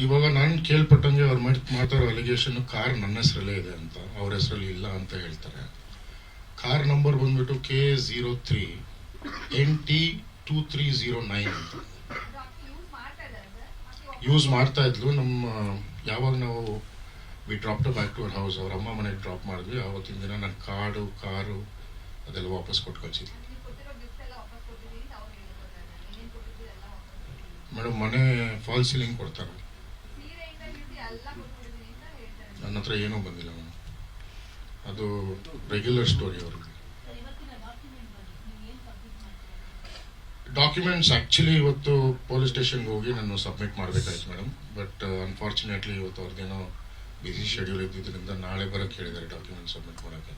ಇವಾಗ ನಾನು ಕೇಳ್ಪಟ್ಟಂಗೆ ಅವ್ರು ಮಾಡ್ತಾರೋ ಅಲಿಗೇಷನ್ ಕಾರ್ ನನ್ನ ಹೆಸರಲ್ಲೇ ಇದೆ ಅಂತ, ಅವ್ರ ಹೆಸರಲ್ಲಿ ಇಲ್ಲ ಅಂತ ಹೇಳ್ತಾರೆ. ಕಾರ್ ನಂಬರ್ ಬಂದ್ಬಿಟ್ಟು KA03NT2309 ಅಂತ ಯೂಸ್ ಮಾಡ್ತಾ ಇದ್ಲು. ನಮ್ಮ ಯಾವಾಗ ನಾವು we drop back to our house, ಅವ್ರ ಅಮ್ಮ ಮನೆಗೆ ಡ್ರಾಪ್ ಮಾಡಿದ್ವಿ, ಆವತ್ತಿನ ದಿನ ನನ್ನ ಕಾರು ಅದೆಲ್ಲ ವಾಪಸ್ ಕೊಟ್ಟು ಕಳಿಸಿದ್ವಿ. ಮೇಡಮ್ ಮನೆ ಫಾಲ್ ಸೀಲಿಂಗ್ ಕೊಡ್ತಾರೆ, ನನ್ನ ಹತ್ರ ಏನೂ ಬಂದಿಲ್ಲ ಮೇಡಮ್. ಅದು ರೆಗ್ಯುಲರ್ ಸ್ಟೋರಿ ಅವ್ರಿಗೆ. ಡಾಕ್ಯುಮೆಂಟ್ಸ್ ಆ್ಯಕ್ಚುಲಿ ಇವತ್ತು ಪೊಲೀಸ್ ಸ್ಟೇಷನ್ಗೆ ಹೋಗಿ ನಾನು ಸಬ್ಮಿಟ್ ಮಾಡಬೇಕಾಯ್ತು ಮೇಡಮ್. ಬಟ್ ಅನ್ಫಾರ್ಚುನೇಟ್ಲಿ ಇವತ್ತು ಅವ್ರದ್ದೇನೋ ಬಿಸಿ ಶೆಡ್ಯೂಲ್ ಇದ್ದಿದ್ದರಿಂದ ನಾಳೆ ಬರೋಕ್ಕೆ ಹೇಳಿದ್ದಾರೆ ಡಾಕ್ಯುಮೆಂಟ್ ಸಬ್ಮಿಟ್ ಮಾಡೋಕ್ಕೆ.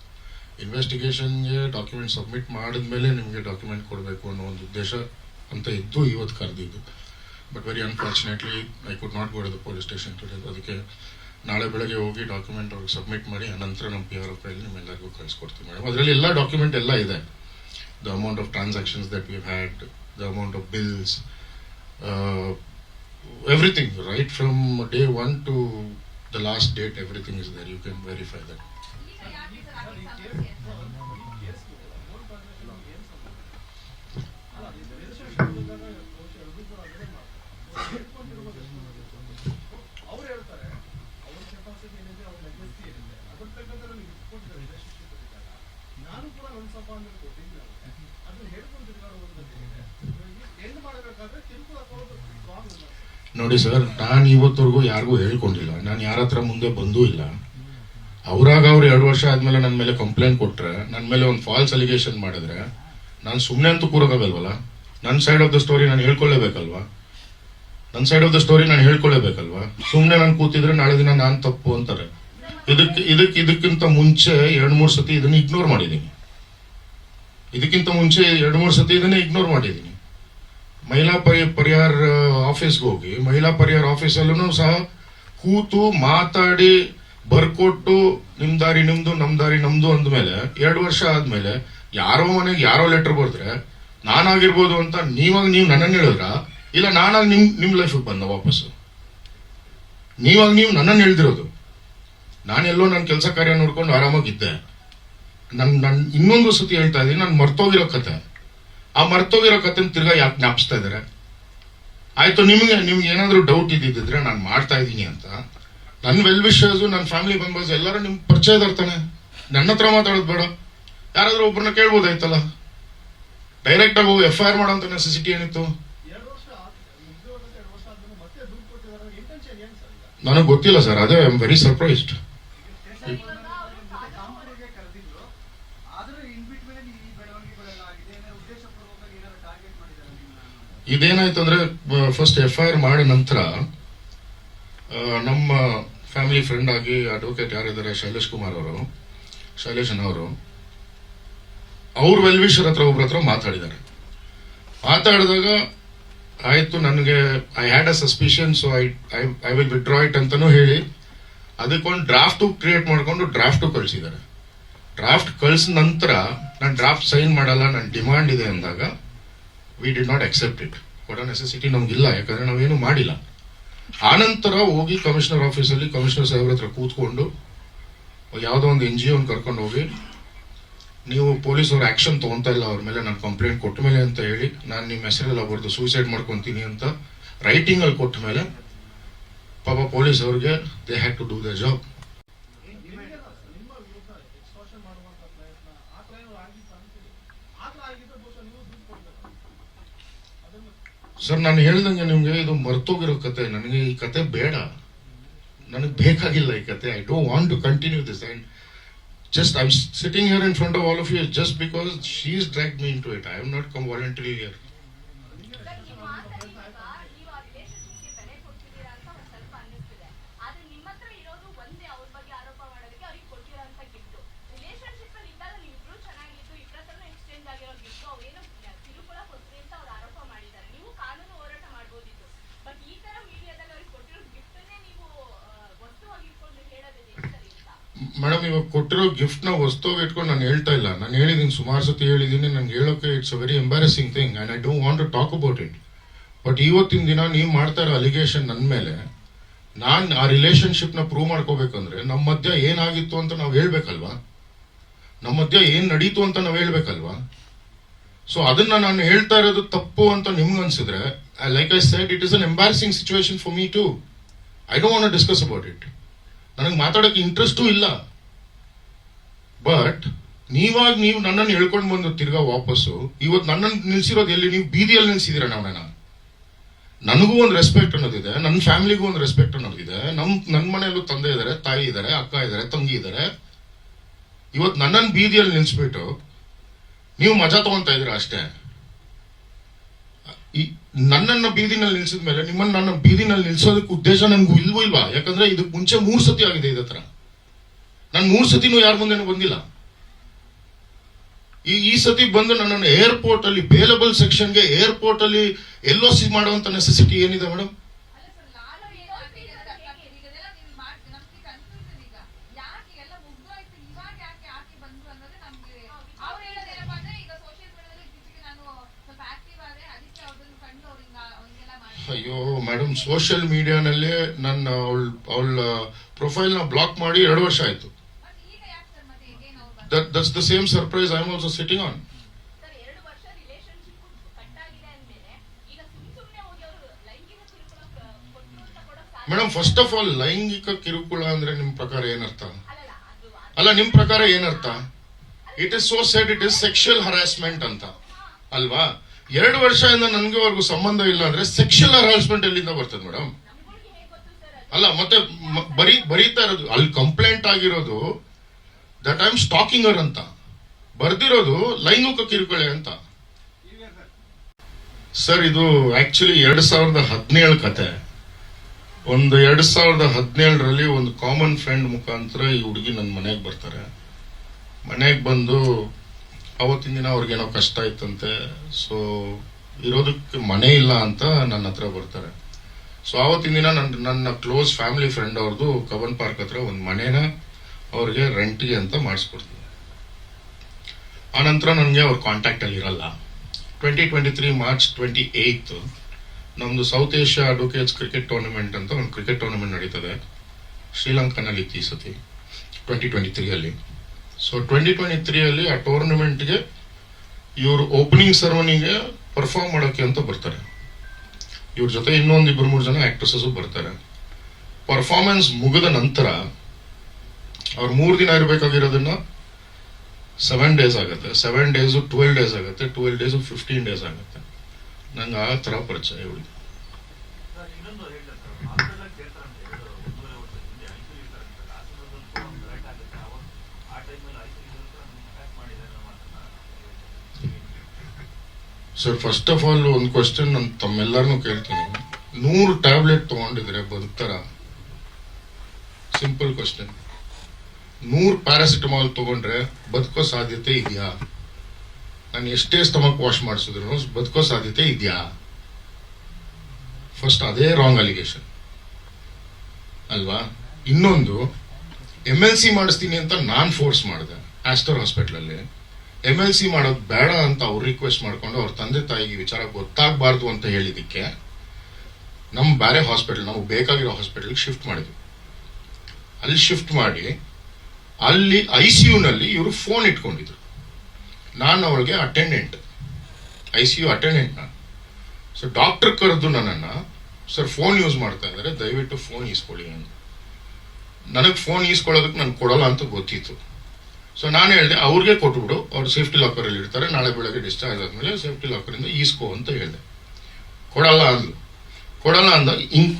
ಇನ್ವೆಸ್ಟಿಗೇಷನ್ಗೆ ಡಾಕ್ಯುಮೆಂಟ್ ಸಬ್ಮಿಟ್ ಮಾಡಿದ್ಮೇಲೆ ನಿಮಗೆ ಡಾಕ್ಯುಮೆಂಟ್ ಕೊಡಬೇಕು ಅನ್ನೋ ಒಂದು ಉದ್ದೇಶ ಅಂತ ಇದ್ದು ಇವತ್ತು ಕರೆದಿದ್ದು. But very unfortunately I could not go to the police station today. ಅದಕ್ಕೆ ನಾಳೆ ಬೆಳಗ್ಗೆ ಹೋಗಿ ಡಾಕ್ಯುಮೆಂಟ್ ಅವ್ರಿಗೆ ಸಬ್ಮಿಟ್ ಮಾಡಿ ಅನಂತರ ನಮ್ಮ PRO ಕೈಯಲ್ಲಿ ನಿಮ್ಮೆಲ್ಲರಿಗೂ ಕಳಿಸ್ಕೊಡ್ತೀವಿ ಮೇಡಮ್. ಅದರಲ್ಲಿ ಎಲ್ಲ ಡಾಕ್ಯುಮೆಂಟ್ ಎಲ್ಲ ಇದೆ. The amount of transactions that we've had, the amount of bills, everything, right from day one to the last date, everything is there. You can verify that. ನೋಡಿ ಸರ್, ನಾನು ಇವತ್ತವರೆಗೂ ಯಾರಿಗೂ ಹೇಳ್ಕೊಂಡಿಲ್ಲ, ನಾನು ಯಾರ ಹತ್ರ ಮುಂದೆ ಬಂದೂ ಇಲ್ಲ. ಅವ್ರಾಗ ಅವ್ರು 2 ವರ್ಷ ಆದ್ಮೇಲೆ ನನ್ನ ಮೇಲೆ ಕಂಪ್ಲೇಂಟ್ ಕೊಟ್ರೆ, ನನ್ನ ಮೇಲೆ ಒಂದು ಫಾಲ್ಸ್ ಅಲಿಗೇಷನ್ ಮಾಡಿದ್ರೆ ನಾನು ಸುಮ್ಮನೆ ಅಂತೂ ಕೂರೋಕ್ಕಾಗಲ್ವಲ್ಲ. ನನ್ನ ಸೈಡ್ ಆಫ್ ದ ಸ್ಟೋರಿ ನಾನು ಹೇಳ್ಕೊಳ್ಳೇಬೇಕಲ್ವಾ. ಸುಮ್ಮನೆ ನಾನು ಕೂತಿದ್ರೆ ನಾಳೆ ದಿನ ನಾನು ತಪ್ಪು ಅಂತಾರೆ. ಇದಕ್ಕಿಂತ ಮುಂಚೆ 2-3 ಸತಿ ಇದನ್ನ ಇಗ್ನೋರ್ ಮಾಡಿದ್ದೀನಿ. ಮಹಿಳಾ ಪರಿಹಾರ ಆಫೀಸ್ಗೆ ಹೋಗಿ ಮಹಿಳಾ ಪರಿಹಾರ ಆಫೀಸಲ್ಲೂ ಸಹ ಕೂತು ಮಾತಾಡಿ ಬರ್ಕೊಟ್ಟು ನಿಮ್ ದಾರಿ ನಿಮ್ದು ನಮ್ ದಾರಿ ನಮ್ದು ಅಂದ್ಮೇಲೆ 2 ವರ್ಷ ಆದ್ಮೇಲೆ ಯಾರೋ ಮನೆಗೆ ಯಾರೋ ಲೆಟರ್ ಬರ್ದ್ರೆ ನಾನಾಗಿರ್ಬೋದು ಅಂತ ನೀವು ನನ್ನನ್ನು ಹೇಳಿದ್ರ, ಇಲ್ಲ ನಾನಾಗಿ ನಿಮ್ ಲೈಫಿಗೆ ಬಂದ ವಾಪಸ್ಸು. ನೀವು ನನ್ನನ್ನು ಹೇಳ್ದಿರೋದು. ನಾನೆಲ್ಲೋ ನನ್ನ ಕೆಲಸ ಕಾರ್ಯ ನೋಡ್ಕೊಂಡು ಆರಾಮಾಗಿದ್ದೆ. ನನ್ ಇನ್ನೊಂದು ಸತಿ ಹೇಳ್ತಾ ಇದ್ದೀನಿ, ನಾನು ಮರ್ತೋಗಿರೋ ಕತೆ. ಆ ಮರ್ತೋಗಿರೋ ಕತೆನ ತಿರ್ಗಾ ಯಾಕೆ ಜ್ಞಾಪಿಸ್ತಾ ಇದಾರೆ? ಆಯ್ತು, ನಿಮ್ಗೆ ಏನಾದ್ರು ಡೌಟ್ ಇದ್ದಿದ್ರೆ ನಾನು ಮಾಡ್ತಾ ಇದ್ದೀನಿ ಅಂತ ನನ್ನ ವೆಲ್ ವಿಶರ್ಸ್, ನನ್ನ ಫ್ಯಾಮಿಲಿ ಮೆಂಬರ್ಸ್ ಎಲ್ಲರೂ ನಿಮ್ಗೆ ಪರಿಚಯದವ್ರು ತಾನೆ. ನನ್ನ ಹತ್ರ ಮಾತಾಡೋದು ಬೇಡ, ಯಾರಾದ್ರೂ ಒಬ್ಬರನ್ನ ಕೇಳ್ಬೋದಾಯ್ತಲ್ಲ. ಡೈರೆಕ್ಟ್ ಆಗಿ ಹೋಗಿ FIR ಮಾಡೋಂತ ನೆಸೆಸಿಟಿ ಏನಿತ್ತು? ನನಗೆ ಗೊತ್ತಿಲ್ಲ ಸರ್, ಅದೇ ಐ ಆಮ್ ವೆರಿ ಸರ್ಪ್ರೈಸ್ಡ್. ಇದೇನಾಯ್ತು ಅಂದ್ರೆ, ಫಸ್ಟ್ FIR ಮಾಡಿದ ನಂತರ ನಮ್ಮ ಫ್ಯಾಮಿಲಿ ಫ್ರೆಂಡ್ ಆಗಿ ಅಡ್ವೊಕೇಟ್ ಯಾರಿದ್ದಾರೆ, ಶೈಲೇಶನ್ ಅವರು ಅವ್ರ ವೆಲ್ ವಿಶರ್ ಒಬ್ರ ಹತ್ರ ಮಾತಾಡಿದಾಗ ಆಯ್ತು, ನನಗೆ I had a suspicion, so I will withdraw it ಅಂತಾನೂ ಹೇಳಿ ಅದಕ್ಕೊಂದು ಡ್ರಾಫ್ಟ್ ಕ್ರಿಯೇಟ್ ಮಾಡ್ಕೊಂಡು ಡ್ರಾಫ್ಟ್ ಕಳಿಸಿದ್ದಾರೆ. ಡ್ರಾಫ್ಟ್ ಕಳಿಸಿದ ನಂತರ ನಾನು ಡ್ರಾಫ್ಟ್ ಸೈನ್ ಮಾಡಲ್ಲ, ನನ್ನ ಡಿಮಾಂಡ್ ಇದೆ ಅಂದಾಗ we did not accept it. ಕೊಡೋ ನೆಸೆಸಿಟಿ ನಮ್ಗಿಲ್ಲ, ಯಾಕಂದ್ರೆ ನಾವೇನು ಮಾಡಿಲ್ಲ. ಆನಂತರ ಹೋಗಿ ಕಮಿಷನರ್ ಆಫೀಸಲ್ಲಿ ಕಮಿಷನರ್ ಸಾಹೇಬ್ರ ಹತ್ರ ಕೂತ್ಕೊಂಡು ಯಾವುದೋ ಒಂದು NGO ಕರ್ಕೊಂಡು ಹೋಗಿ, ನೀವು ಪೊಲೀಸವ್ರು ಆಕ್ಷನ್ ತಗೊಂತಾ ಇಲ್ಲ ಅವ್ರ ಮೇಲೆ, ನಾನು ಕಂಪ್ಲೇಂಟ್ ಕೊಟ್ಟ ಮೇಲೆ ಅಂತ ಹೇಳಿ ನಾನು ನಿಮ್ಮ ಹೆಸರೆಲ್ಲ ಬರ್ದು ಸೂಸೈಡ್ ಮಾಡ್ಕೊತೀನಿ ಅಂತ ರೈಟಿಂಗ್ ಅಲ್ಲಿ ಕೊಟ್ಟ ಮೇಲೆ ಪಾಪ ಪೊಲೀಸ್ ಅವ್ರಿಗೆ they had to do the job. Sir, ನಾನು ಹೇಳ್ದಂಗೆ ನಿಮ್ಗೆ ಇದು ಮರ್ತೋಗಿರೋ ಕತೆ. ನನಗೆ ಈ ಕತೆ ಬೇಡ, ನನಗೆ ಬೇಕಾಗಿಲ್ಲ ಈ ಕತೆ. I don't want to continue this. And just I'm sitting here in front of all of you just because she's dragged me into it. I am not come voluntarily here. Madam, ಇವಾಗ ಕೊಟ್ಟಿರೋ gift ನ ವಸ್ತುವಾಗಿ ಇಟ್ಕೊಂಡು ನಾನು ಹೇಳ್ತಾ ಇಲ್ಲ. ನಾನು ಹೇಳಿದ್ದೀನಿ, ಸುಮಾರು ಸತಿ ಹೇಳಿದ್ದೀನಿ. ನಂಗೆ ಹೇಳೋಕೆ it's a very embarrassing thing and I don't want to talk about it. But ಇವತ್ತಿನ ದಿನ ನೀವು ಮಾಡ್ತಾ ಇರೋ ಅಲಿಗೇಷನ್ ನನ್ನ ಮೇಲೆ ನಾನ್ ಆ ರಿಲೇಶನ್ಶಿಪ್ ನ ಪ್ರೂವ್ ಮಾಡ್ಕೋಬೇಕಂದ್ರೆ ನಮ್ಮ ಮಧ್ಯ ಏನಾಗಿತ್ತು ಅಂತ ನಾವು ಹೇಳ್ಬೇಕಲ್ವಾ, ನಮ್ಮ ಮಧ್ಯ ಏನ್ ನಡೀತು ಅಂತ ನಾವು ಹೇಳ್ಬೇಕಲ್ವಾ. ಸೊ ಅದನ್ನ ನಾನು ಹೇಳ್ತಾ ಇರೋದು ತಪ್ಪು ಅಂತ ನಿಮ್ಗೆ ಅನ್ಸಿದ್ರೆ, like I said, it is an embarrassing situation for me too. I don't want to discuss about it. ನನಗೆ ಮಾತಾಡೋಕೆ ಇಂಟ್ರೆಸ್ಟೂ ಇಲ್ಲ. ಬಟ್ ನೀವು ನನ್ನನ್ನು ಹೇಳ್ಕೊಂಡು ಬಂದು ತಿರ್ಗಾ ವಾಪಸ್ಸು ಇವತ್ತು ನನ್ನನ್ನು ನಿಲ್ಸಿರೋದು ಎಲ್ಲಿ? ನೀವು ಬೀದಿಯಲ್ಲಿ ನಿಲ್ಸಿದೀರ ನಮ್ಮನ್ನ. ನನಗೂ ಒಂದು ರೆಸ್ಪೆಕ್ಟ್ ಅನ್ನೋದಿದೆ, ನನ್ನ ಫ್ಯಾಮಿಲಿಗೂ ಒಂದು ರೆಸ್ಪೆಕ್ಟ್ ಅನ್ನೋದಿದೆ. ನನ್ನ ಮನೆಯಲ್ಲೂ ತಂದೆ ಇದ್ದಾರೆ, ತಾಯಿ ಇದ್ದಾರೆ, ಅಕ್ಕ ಇದ್ದಾರೆ, ತಂಗಿ ಇದ್ದಾರೆ. ಇವತ್ತು ನನ್ನನ್ನು ಬೀದಿಯಲ್ಲಿ ನಿಲ್ಸ್ಬಿಟ್ಟು ನೀವು ಮಜಾ ತಗೊಂತಾ ಇದ್ದೀರಾ ಅಷ್ಟೇ. ನನ್ನನ್ನ ಬೀದಿನಲ್ಲಿ ನಿಲ್ಸಿದ ಮೇಲೆ ನನ್ನ ಬೀದಿನಲ್ಲಿ ನಿಲ್ಸೋದಕ್ಕೆ ಉದ್ದೇಶ ನನ್ಗೂ ಇಲ್ವಾ? ಯಾಕಂದ್ರೆ ಇದಕ್ಕೆ ಮುಂಚೆ 3 ಸತಿ ಆಗಿದೆ ಇದೇ ತರ. ನಾನು 3 ಸತಿನೂ ಯಾರ ಮುಂದೆನೂ ಬಂದಿಲ್ಲ. ಈ ಸತಿ ಬಂದು ನನ್ನನ್ನು ಏರ್ಪೋರ್ಟ್ ಅಲ್ಲಿ ಬೇಲಬಲ್ ಸೆಕ್ಷನ್ಗೆ ಏರ್ಪೋರ್ಟ್ ಅಲ್ಲಿ LOC ಮಾಡುವಂತ ನೆಸೆಸಿಟಿ ಏನಿದೆ ಮೇಡಮ್? ಅಯ್ಯೋ ಮೇಡಮ್, ಸೋಷಿಯಲ್ ಮೀಡಿಯಾನಲ್ಲಿ ನನ್ನ ಅವಳ ಪ್ರೊಫೈಲ್ ನ ಬ್ಲಾಕ್ ಮಾಡಿ 2 ವರ್ಷ ಆಯ್ತು. That's the same surprise I am also sitting on. Madam, first of all ಲೈಂಗಿಕ ಕಿರುಕುಳ ಅಂದ್ರೆ ನಿಮ್ ಪ್ರಕಾರ ಏನರ್ಥ? ಅಲ್ಲ, ನಿಮ್ ಪ್ರಕಾರ ಏನರ್ಥ? It is so shed it is sexual harassment ಅಂತ ಅಲ್ವಾ? 2 ವರ್ಷದಿಂದ ನನ್ಗೆವರೆಗೂ ಸಂಬಂಧ ಇಲ್ಲ ಅಂದ್ರೆ ಸೆಕ್ಷುಯಲ್ ಹರಾಸ್ಮೆಂಟ್ ಎಲ್ಲಿಂದ ಬರ್ತದೆ ಮೇಡಮ್? ಅಲ್ಲ, ಮತ್ತೆ ಬರೀತಾ ಇರೋದು ಅಲ್ಲಿ ಕಂಪ್ಲೇಂಟ್ ಆಗಿರೋದು ದಟ್ ಐ ಆಮ್ ಸ್ಟಾಕಿಂಗ್ ಹರ್ ಅಂತ, ಬರ್ದಿರೋದು ಲೈಂಗಿಕ ಕಿರುಕುಳ ಅಂತ. ಸರ್, ಇದು ಆಕ್ಚುಲಿ 2017 ಕತೆ. ಒಂದು 2017ರಲ್ಲಿ ಒಂದು ಕಾಮನ್ ಫ್ರೆಂಡ್ ಮುಖಾಂತರ ಈ ಹುಡುಗಿ ನನ್ನ ಮನೆಗೆ ಬರ್ತಾರೆ. ಮನೆಗೆ ಬಂದು ಅವತ್ತಿನ ದಿನ ಅವ್ರಿಗೇನೋ ಕಷ್ಟ ಇತ್ತಂತೆ. ಸೊ ಇರೋದಕ್ಕೆ ಮನೆ ಇಲ್ಲ ಅಂತ ನನ್ನ ಹತ್ರ ಬರ್ತಾರೆ. ಸೊ ಆವತ್ತಿನ ದಿನ ನನ್ನ ಕ್ಲೋಸ್ ಫ್ಯಾಮಿಲಿ ಫ್ರೆಂಡ್ ಅವ್ರದ್ದು ಕವನ್ ಪಾರ್ಕ್ ಹತ್ರ ಒಂದು ಮನೇನ ಅವ್ರಿಗೆ ರೆಂಟ್ಗೆ ಅಂತ ಮಾಡಿಸ್ಕೊಡ್ತೀನಿ. ಆನಂತರ ನನಗೆ ಅವ್ರ ಕಾಂಟ್ಯಾಕ್ಟ್ ಅಲ್ಲಿ ಇರಲ್ಲ. 2023 ಮಾರ್ಚ್ 28 ನಮ್ದು south Asia advocates cricket tournament ಅಂತ ಒಂದು ಕ್ರಿಕೆಟ್ ಟೂರ್ನಮೆಂಟ್ ನಡೀತದೆ ಶ್ರೀಲಂಕಾನಲ್ಲಿ ಈ ಸತಿ 2023 ಅಲ್ಲಿ. ಸೊ 2023 ಅಲ್ಲಿ ಆ ಟೂರ್ನಮೆಂಟ್ಗೆ ಇವರು ಓಪನಿಂಗ್ ಸೆರೆಮನಿಗೆ ಪರ್ಫಾರ್ಮ್ ಮಾಡೋಕೆ ಅಂತ ಬರ್ತಾರೆ. ಇವ್ರ ಜೊತೆ ಇನ್ನೊಂದು 2-3 ಜನ ಆಕ್ಟ್ರೆಸಸ್ ಬರ್ತಾರೆ. ಪರ್ಫಾರ್ಮೆನ್ಸ್ ಮುಗಿದ ನಂತರ ಅವ್ರು 3 ದಿನ ಇರಬೇಕಾಗಿರೋದನ್ನ 7 ಡೇಸ್ ಆಗುತ್ತೆ, 7 ಡೇಸ್ 12 ಡೇಸ್ ಆಗುತ್ತೆ, 12 ಡೇಸ್ 15 ಡೇಸ್ ಆಗುತ್ತೆ. ನಂಗೆ ಆ ತರ ಪರಿಚಯ ಇವಳಿಗೆ. ಸರ್, ಫಸ್ಟ್ ಆಫ್ ಆಲ್ ಒಂದು ಕ್ವಶನ್ ನಾನು ತಮ್ಮೆಲ್ಲರನ್ನೂ ಕೇಳ್ತೀನಿ. 100 ಟ್ಯಾಬ್ಲೆಟ್ ತಗೊಂಡಿದ್ರೆ ಬದುಕ್ತಾರ? Simple question. 100 ಪ್ಯಾರಾಸಿಟಮಾಲ್ ತಗೊಂಡ್ರೆ ಬದುಕೋ ಸಾಧ್ಯತೆ ಇದೆಯಾ? ನಾನು ಎಷ್ಟೇ ಸ್ಟಮಕ್ ವಾಶ್ ಮಾಡಿಸಿದ್ರು ಬದುಕೋ ಸಾಧ್ಯತೆ ಇದೆಯಾ? ಫಸ್ಟ್ ಅದೇ ರಾಂಗ್ ಅಲಿಗೇಷನ್ ಅಲ್ವಾ? ಇನ್ನೊಂದು, MLC ಮಾಡಿಸ್ತೀನಿ ಅಂತ ನಾನ್ ಫೋರ್ಸ್ ಮಾಡಿದೆ ಆಸ್ಟರ್ ಹಾಸ್ಪಿಟಲ್ ಅಲ್ಲಿ. MLC ಮಾಡೋದು ಬೇಡ ಅಂತ ಅವ್ರು ರಿಕ್ವೆಸ್ಟ್ ಮಾಡ್ಕೊಂಡು ಅವ್ರ ತಂದೆ ತಾಯಿಗೆ ವಿಚಾರ ಗೊತ್ತಾಗಬಾರ್ದು ಅಂತ ಹೇಳಿದಕ್ಕೆ ನಮ್ ಬೇರೆ ಹಾಸ್ಪಿಟಲ್, ನಮಗೆ ಬೇಕಾಗಿರೋ ಹಾಸ್ಪಿಟಲ್ ಶಿಫ್ಟ್ ಮಾಡಿದ್ವಿ. ಅಲ್ಲಿ ಶಿಫ್ಟ್ ಮಾಡಿ ಅಲ್ಲಿ ICU ನಲ್ಲಿ ಇವರು ಫೋನ್ ಇಟ್ಕೊಂಡಿದ್ರು. ನಾನು ಅವಳಿಗೆ ಅಟೆಂಡೆಂಟ್, ICU ಅಟೆಂಡೆಂಟ್ ನಾನು. ಸೊ ಡಾಕ್ಟರ್ ಕರೆದು ನನ್ನನ್ನ, ಸರ್ ಫೋನ್ ಯೂಸ್ ಮಾಡ್ತಾ ಇದ್ದಾರೆ, ದಯವಿಟ್ಟು ಫೋನ್ ಈಸ್ಕೊಳ್ಳಿ ಅಂತ. ನನಗೆ ಫೋನ್ ಈಸ್ಕೊಳ್ಳೋದಕ್ಕೆ ನಾನು ಕೊಡಲ್ಲ ಅಂತ ಗೊತ್ತಿತ್ತು. ಸೊ ನಾನು ಹೇಳಿದೆ, ಅವ್ರಿಗೆ ಕೊಟ್ಬಿಡು, ಅವ್ರು ಸೇಫ್ಟಿ ಲಾಕರ್ ಅಲ್ಲಿ ಇರ್ತಾರೆ, ನಾಳೆ ಬೆಳಗ್ಗೆ ಡಿಸ್ಚಾರ್ಜ್ ಆದ್ಮೇಲೆ ಸೇಫ್ಟಿ ಲಾಕರ್ ಇಂದ ಈಸ್ಕೋ ಅಂತ ಹೇಳಿದೆ. ಕೊಡಲ್ಲ ಅಂದ್ಲು. ಕೊಡಲ್ಲ ಅಂದ ಹಿಂಗ್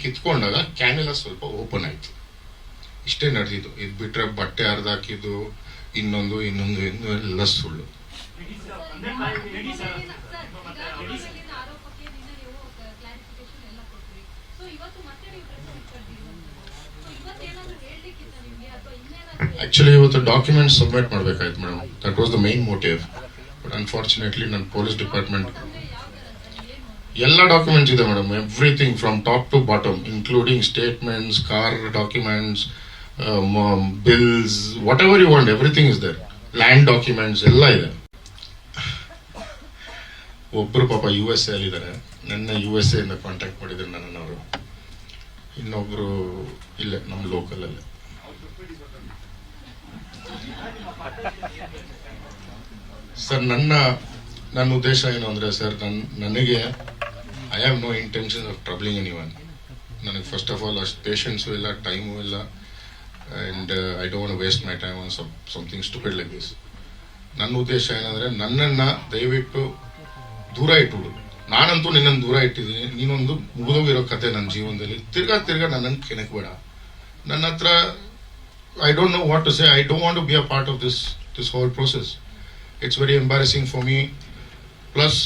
ಕಿತ್ಕೊಂಡಾಗ ಕ್ಯಾನೆಲ್ಲ ಸ್ವಲ್ಪ ಓಪನ್ ಆಯ್ತು. ಇಷ್ಟೇ ನಡೆದಿದ್ದು. ಇದು ಬಿಟ್ರೆ ಬಟ್ಟೆ ಹರಿದಾಕಿದ್ದು ಇನ್ನೊಂದು ಎಲ್ಲ ಸುಳ್ಳು. ಆಕ್ಚುಲಿ ಇವತ್ತು ಡಾಕ್ಯುಮೆಂಟ್ಸ್ ಸಬ್ಮಿಟ್ ಮಾಡ್ಬೇಕಾಯ್ತು madam. That was the main motive. But unfortunately ನನ್ನ ಪೊಲೀಸ್ ಡಿಪಾರ್ಟ್ಮೆಂಟ್ ಎಲ್ಲ ಡಾಕ್ಯುಮೆಂಟ್ಸ್ ಇದೆ madam. Everything from top to bottom, including statements, car documents, bills, whatever you want, everything is there. Land documents ಎಲ್ಲ ಇದೆ. ಒಬ್ರು ಪಾಪ USA ಅಲ್ಲಿದ್ದಾರೆ. ನನ್ನ USA ಇಂದ contact ಮಾಡಿದ್ರು ನನ್ನವರು. ಇನ್ನೊಬ್ರು ಇಲ್ಲೇ ನಮ್ಮ ಲೋಕಲಲ್ಲೇ. ಸರ್ ನನ್ನ ಉದ್ದೇಶ ಏನು ಅಂದರೆ ಸರ್, ನನಗೆ I have no intention of troubling anyone. ನನಗೆ ಫಸ್ಟ್ ಆಫ್ ಆಲ್ ಅಷ್ಟು ಪೇಷನ್ಸು ಇಲ್ಲ, ಟೈಮು ಇಲ್ಲ, and I don't waste my time on something stupid like this. ನನ್ನ ಉದ್ದೇಶ ಏನಂದರೆ, ನನ್ನನ್ನು ದಯವಿಟ್ಟು ದೂರ ಇಟ್ಬಿಡು. ನಾನಂತೂ ನಿನ್ನನ್ನು ದೂರ ಇಟ್ಟಿದ್ದೀನಿ, ನೀನೊಂದು ಮುಗಿದೋಗಿರೋ ಕತೆ ನನ್ನ ಜೀವನದಲ್ಲಿ. ತಿರ್ಗಾ ನನ್ನನ್ನು ಕೆಣಕಬೇಡ. ನನ್ನ ಹತ್ರ I don't know what to say. I don't want to be a part of this whole process. It's very embarrassing for me. Plus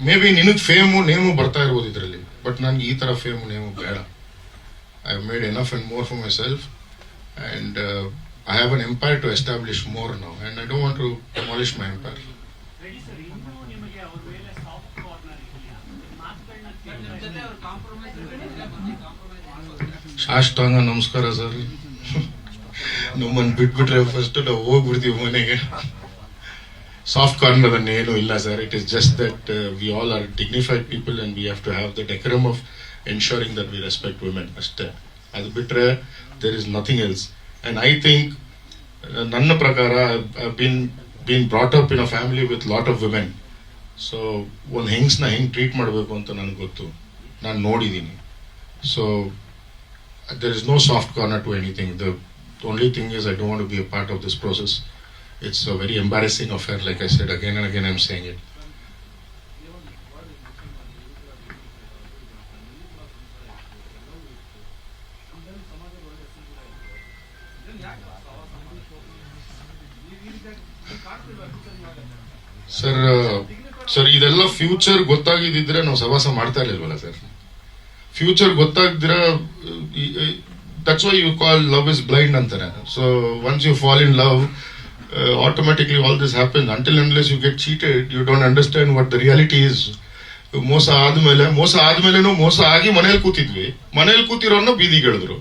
maybe ನಿನಗೆ ಫೇಮು ನೇಮು ಬರ್ತಾ ಇರ್ಬೋದು ಇದರಲ್ಲಿ, ಬಟ್ ನನಗೆ ಈ ಥರ ಫೇಮು ನೇಮು ಬೇಡ. I have made enough and more for myself, and I have an empire to establish more now, and I don't want to demolish my empire. ಸಾಷ್ಟಾಂಗ ನಮಸ್ಕಾರ sir. ನಮ್ಮನ್ನು ಬಿಟ್ಬಿಟ್ರೆ ಫಸ್ಟ್ ನಾವು ಹೋಗ್ಬಿಡ್ತೀವಿ ಮನೆಗೆ. ಸಾಫ್ಟ್ ಕಾರ್ನರ್ ಅನ್ನೇನು ಇಲ್ಲ ಸರ್. It is just that we all are dignified people and we have to have the decorum of ensuring that we respect women ಅಷ್ಟೇ. ಅದು ಬಿಟ್ರೆ there is nothing else. And I think, ನನ್ನ ಪ್ರಕಾರ, I've been brought up in a family with lot of women. So ಒಂದು ಹೆಂಗ್ಸ್ನ ಹೆಂಗೆ treat ಮಾಡಬೇಕು ಅಂತ ನನಗೆ ಗೊತ್ತು, ನಾನು ನೋಡಿದ್ದೀನಿ. So there is no soft corner to anything. The only thing is I don't want to be a part of this process. It's a very embarrassing affair, like I said, again and again I'm saying it. Sir ಇದೆಲ್ಲ future ಗೊತ್ತಾಗಿದ್ದಿದ್ರೆ ನಾವು ಸವಾಸ ಮಾಡ್ತಾ ಇರ್ಲಿಲ್ವಲ್ಲ sir. Future ಗೊತ್ತಾಗ್ದಿರ, that's why you call love is blind ಅಂತಾರೆ. So once you fall in love, automatically all this happens. Until unless you get cheated, you don't understand what the reality is. ಮೋಸ ಆದ್ಮೇಲೆನೂ ಮೋಸ ಆಗಿ ಮನೇಲಿ ಕೂತಿದ್ವಿ, ಮನೇಲಿ ಕೂತಿರೋನ್ನ ಬೀದಿಗೆ ಎಳೆದ್ರು.